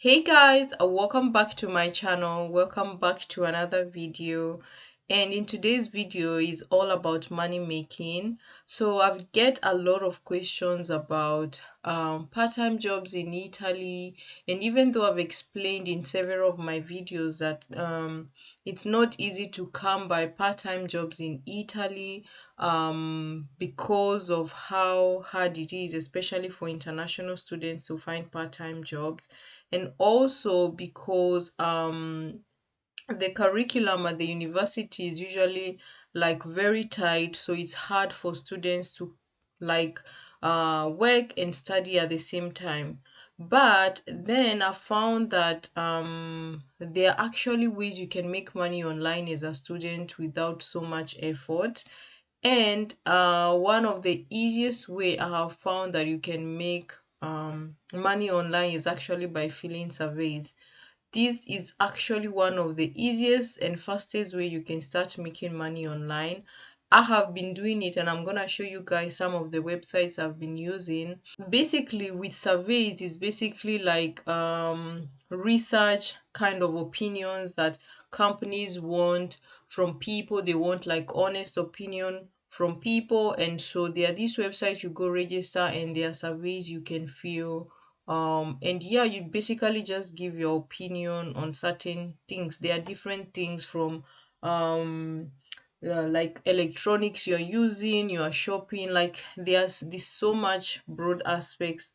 Hey guys, welcome back to my channel. Welcome back to another video. And in today's video is all about money making. So I've get a lot of questions about part-time jobs in Italy. And even though I've explained in several of my videos that it's not easy to come by part-time jobs in Italy because of how hard it is, especially for international students to find part-time jobs, and also because the curriculum at the university is usually like very tight, so it's hard for students to like work and study at the same time. But then I found that there are actually ways you can make money online as a student without so much effort. And one of the easiest way I have found that you can make money online is actually by filling surveys. This is actually one of the easiest and fastest way you can start making money online. I have been doing it and I'm gonna show you guys some of the websites I've been using. Basically, with surveys, it's basically like research kind of opinions that companies want from people. They want like honest opinion from people, and so there are these websites you go register and there are surveys you can fill. And yeah, you basically just give your opinion on certain things. There are different things from like electronics you're using, you are shopping, like there's so much broad aspects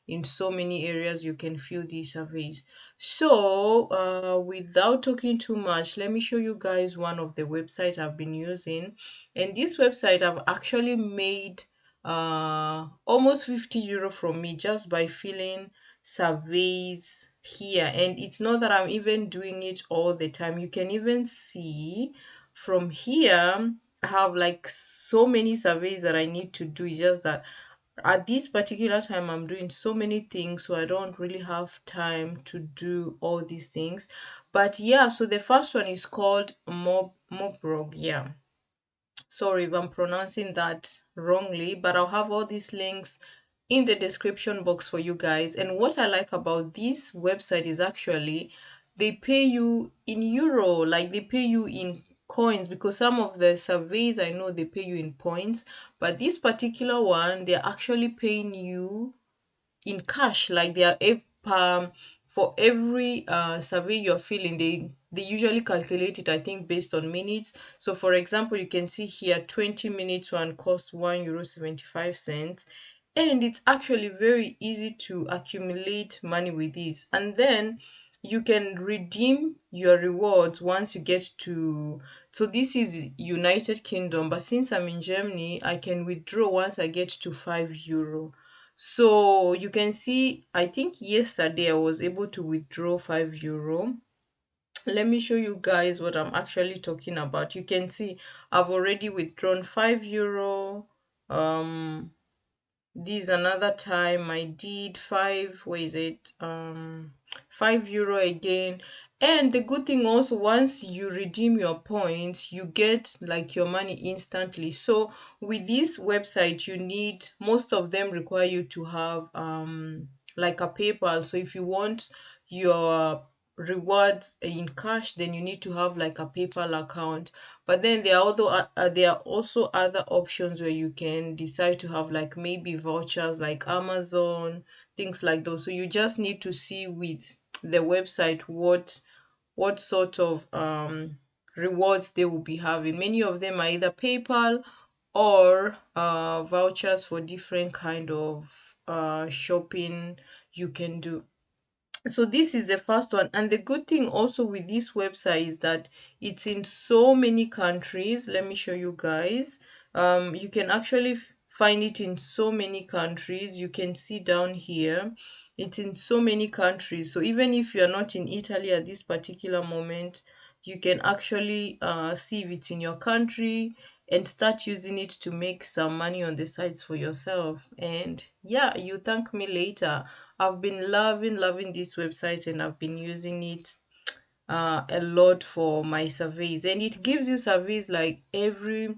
in so many areas you can fill these surveys. So without talking too much, let me show you guys one of the websites I've been using. And this website I've actually made almost 50 euro from me just by filling surveys here. And it's not that I'm even doing it all the time. You can even see from here I have like so many surveys that I need to do. It's just that at this particular time I'm doing so many things, so I don't really have time to do all these things. But yeah, so the first one is called Mobrog. Yeah, sorry if I'm pronouncing that wrongly, but I'll have all these links in the description box for you guys. And what I like about this website is actually they pay you in euro, like they pay you in coins, because some of the surveys I know they pay you in points, but this particular one they're actually paying you in cash. Like they are for every survey you're filling, they usually calculate it, I think, based on minutes. So for example, you can see here 20 minutes one costs 1 euro 75 cents, and it's actually very easy to accumulate money with this. And then you can redeem your rewards once you get to, so this is United Kingdom, but since I'm in Germany, I can withdraw once I get to 5 euro. So you can see, I think yesterday I was able to withdraw 5 euro. Let me show you guys what I'm actually talking about. You can see I've already withdrawn 5 euro. This another time I did five, where is it? 5 euro again. And the good thing also, once you redeem your points, you get like your money instantly. So with this website, you need, most of them require you to have like a PayPal. So if you want your rewards in cash, then you need to have like a PayPal account. But then there are also other options where you can decide to have like maybe vouchers like Amazon, things like those. So you just need to see with the website what sort of rewards they will be having. Many of them are either PayPal or vouchers for different kind of shopping you can do. So this is the first one. And the good thing also with this website is that it's in so many countries. Let me show you guys. You can actually find it in so many countries. You can see down here it's in so many countries. So even if you're not in Italy at this particular moment, you can actually see if it's in your country and start using it to make some money on the sites for yourself. And yeah, you thank me later. I've been loving this website and I've been using it a lot for my surveys. And it gives you surveys like every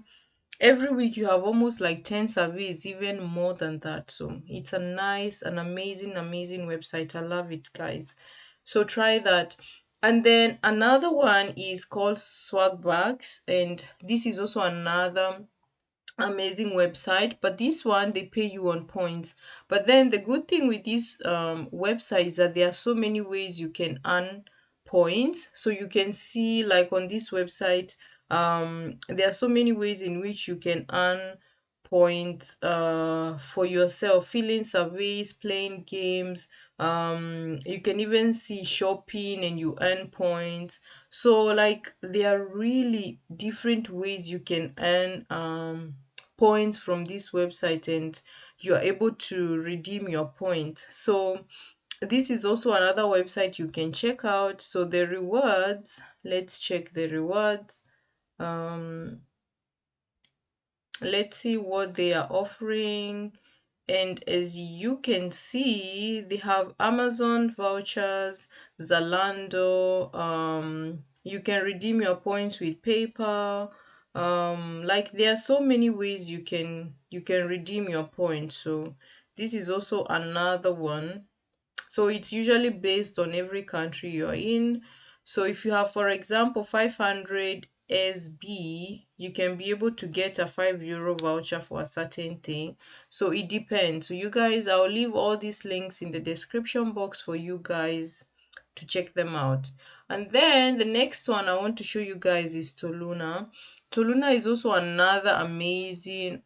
every week you have almost like 10 surveys, even more than that. So it's a nice and amazing website. I love it, guys. So try that. And then another one is called Swagbucks, and this is also another amazing website, but this one they pay you on points. But then the good thing with this website is that there are so many ways you can earn points. So you can see, like, on this website, there are so many ways in which you can earn points for yourself, filling surveys, playing games. You can even see shopping and you earn points. So like there are really different ways you can earn points from this website, and you are able to redeem your points. So this is also another website you can check out. So the rewards, let's check the rewards. um let's see what they are offering. And as you can see, they have Amazon vouchers, Zalando. You can redeem your points with PayPal. Like there are so many ways you can redeem your points. So this is also another one. So it's usually based on every country you're in. So if you have, for example, 500 SB, you can be able to get a €5 voucher for a certain thing. So it depends. So you guys, I'll leave all these links in the description box for you guys to check them out. And then the next one I want to show you guys is Toluna. Toluna is also another amazing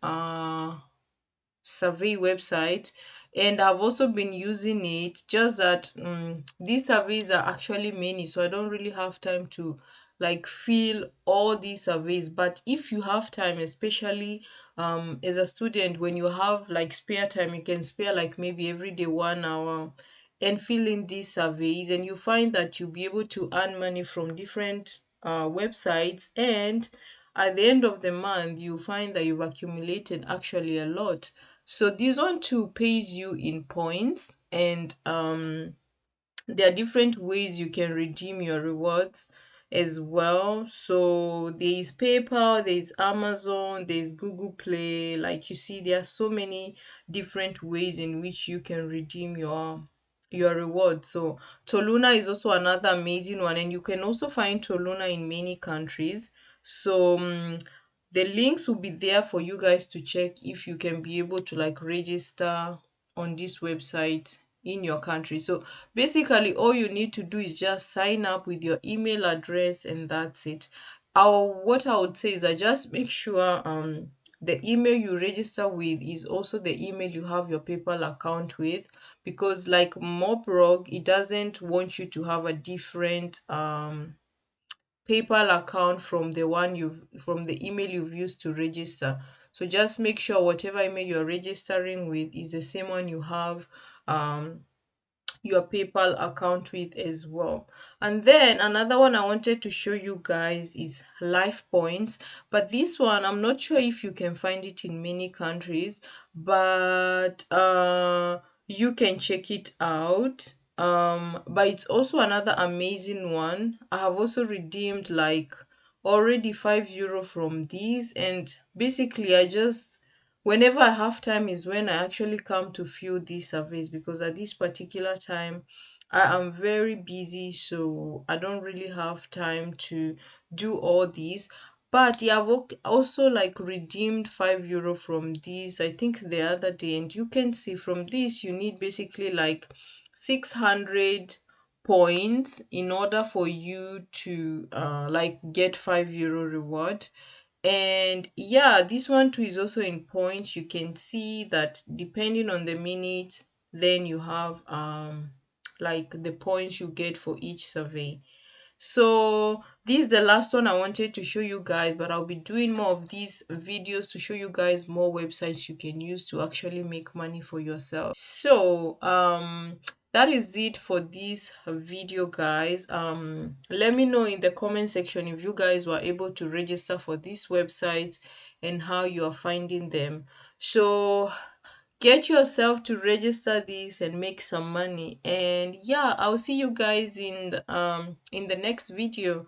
survey website, and I've also been using it. Just that these surveys are actually many, so I don't really have time to like fill all these surveys. But if you have time, especially as a student, when you have like spare time, you can spare like maybe every day 1 hour and fill in these surveys, and you find that you'll be able to earn money from different websites. And at the end of the month, you find that you've accumulated actually a lot. So this one too pays you in points, and there are different ways you can redeem your rewards as well. So there is PayPal, there is Amazon, there is Google Play. Like you see, there are so many different ways in which you can redeem your reward. So Toluna is also another amazing one, and you can also find Toluna in many countries. So the links will be there for you guys to check if you can be able to like register on this website in your country. So basically all you need to do is just sign up with your email address, and that's it. What I would say is I just make sure the email you register with is also the email you have your PayPal account with, because like Mobrog, it doesn't want you to have a different PayPal account from the email you've used to register. So just make sure whatever email you're registering with is the same one you have um your PayPal account with as well. And then another one I wanted to show you guys is LifePoints. But this one, I'm not sure if you can find it in many countries, but you can check it out. But it's also another amazing one. I have also redeemed like already €5 from these, and basically I just whenever I have time is when I actually come to fill these surveys, because at this particular time I am very busy, so I don't really have time to do all these. But yeah, also like redeemed €5 from these, I think the other day, and you can see from this you need basically like 600 points in order for you to like get €5 reward. And yeah, this one too is also in points. You can see that depending on the minute, then you have like the points you get for each survey. So this is the last one I wanted to show you guys, but I'll be doing more of these videos to show you guys more websites you can use to actually make money for yourself. So that is it for this video, guys. Let me know in the comment section if you guys were able to register for these websites and how you are finding them. So get yourself to register this and make some money. And yeah, I'll see you guys in the next video.